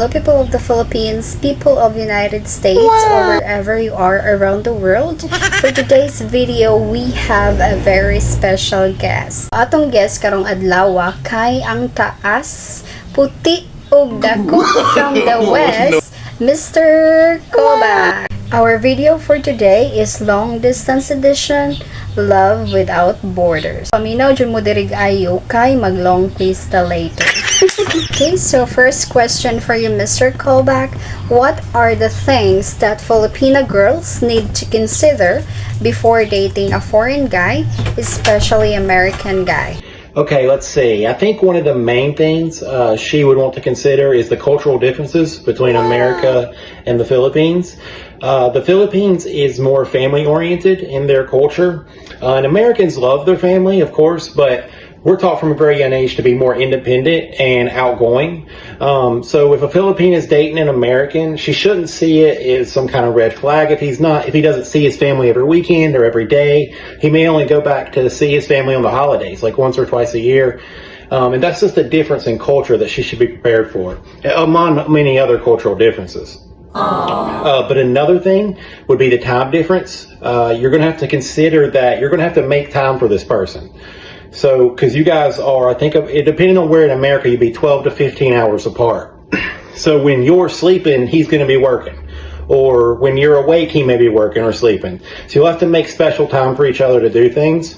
Hello people of the Philippines, people of United States, or wherever you are around the world. For today's video, we have a very special guest. Atong guest karong adlaw kay ang taas, puti ug dako from the west, Mr. Koba. Our video for today is long distance edition, Love Without Borders. Paminaw jud mo diri ayo kay mag-long pista later. Okay, so first question for you, Mr. Callback. What are the things that Filipina girls need to consider before dating a foreign guy, especially American guy? Okay, let's see. I think one of the main things she would want to consider is the cultural differences between America and the Philippines. The Philippines is more family-oriented in their culture. And Americans love their family, of course, but we're taught from a very young age to be more independent and outgoing. So if a Filipino is dating an American, she shouldn't see it as some kind of red flag. If he doesn't see his family every weekend or every day, he may only go back to see his family on the holidays, like once or twice a year. And that's just a difference in culture that she should be prepared for, among many other cultural differences. But another thing would be the time difference. You're going to have to consider that you're going to have to make time for this person. So, because you guys are, I think, depending on where in America, you'd be 12 to 15 hours apart. So when you're sleeping, he's going to be working. Or when you're awake, he may be working or sleeping. So you'll have to make special time for each other to do things.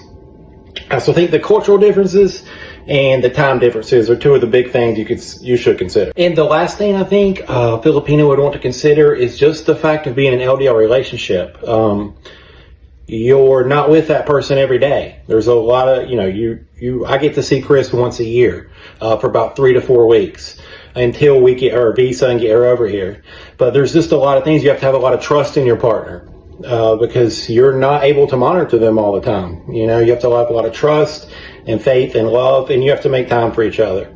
So I think the cultural differences and the time differences are two of the big things you should consider. And the last thing I think a Filipino would want to consider is just the fact of being an LDR relationship. You're not with that person every day. There's a lot of, I get to see Chris once a year, for about 3 to 4 weeks until we get our visa and get her over here. But there's just a lot of things. You have to have a lot of trust in your partner, because you're not able to monitor them all the time. You have to have a lot of trust and faith and love, and you have to make time for each other.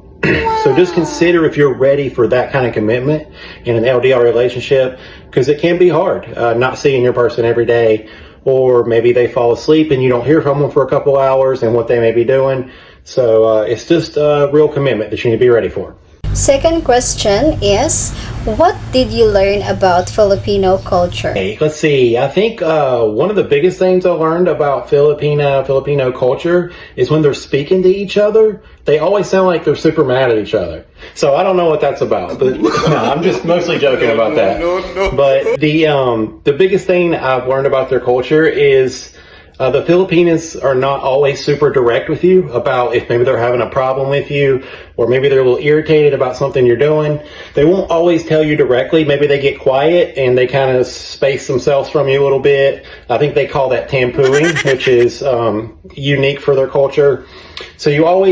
So just consider if you're ready for that kind of commitment in an LDR relationship, because it can be hard, not seeing your person every day. Or maybe they fall asleep and you don't hear from them for a couple hours and what they may be doing. So it's just a real commitment that you need to be ready for. Second question is, what did you learn about Filipino culture? Hey, let's see. I think one of the biggest things I learned about Filipino culture is when they're speaking to each other, they always sound like they're super mad at each other. So I don't know what that's about, but no, I'm just mostly joking about that. But the biggest thing I've learned about their culture is the Filipinos are not always super direct with you about if maybe they're having a problem with you, or maybe they're a little irritated about something you're doing. They won't always tell you directly. Maybe they get quiet and they kind of space themselves from you a little bit. I think they call that tampooing, which is unique for their culture. So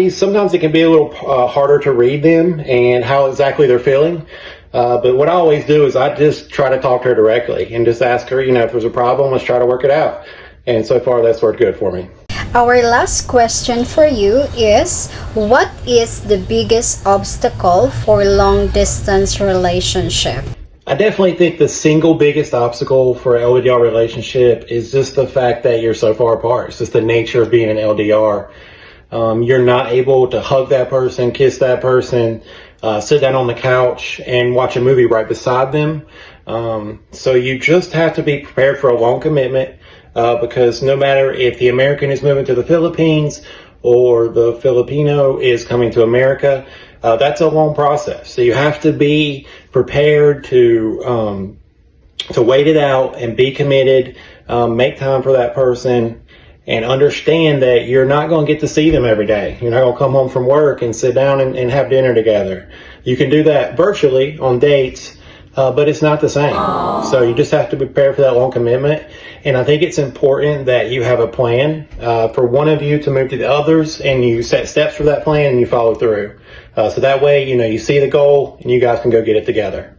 sometimes it can be a little harder to read them and how exactly they're feeling. But what I always do is I just try to talk to her directly and just ask her, if there's a problem, let's try to work it out. And so far, that's worked good for me. Our last question for you is, what is the biggest obstacle for long-distance relationship? I definitely think the single biggest obstacle for an LDR relationship is just the fact that you're so far apart. It's just the nature of being an LDR. You're not able to hug that person, kiss that person, sit down on the couch and watch a movie right beside them. So you just have to be prepared for a long commitment. Because no matter if the American is moving to the Philippines or the Filipino is coming to America, that's a long process. So you have to be prepared to wait it out and be committed, make time for that person, and understand that you're not going to get to see them every day. You're not going to come home from work and sit down and have dinner together. You can do that virtually on dates, but it's not the same. So you just have to be prepared for that long commitment. And I think it's important that you have a plan for one of you to move to the others, and you set steps for that plan and you follow through. So that way, you see the goal and you guys can go get it together.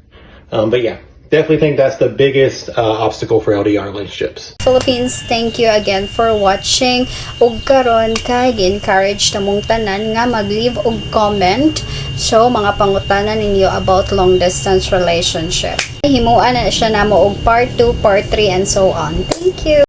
But yeah, definitely think that's the biggest obstacle for LDR relationships. Philippines, thank you again for watching. Ug karon kay gi-encourage ta mong tanan nga mag-leave og comment so mga pangutanan ninyo about long distance relationship. Himuan na siya namo og part 2, part 3 and so on. Thank you.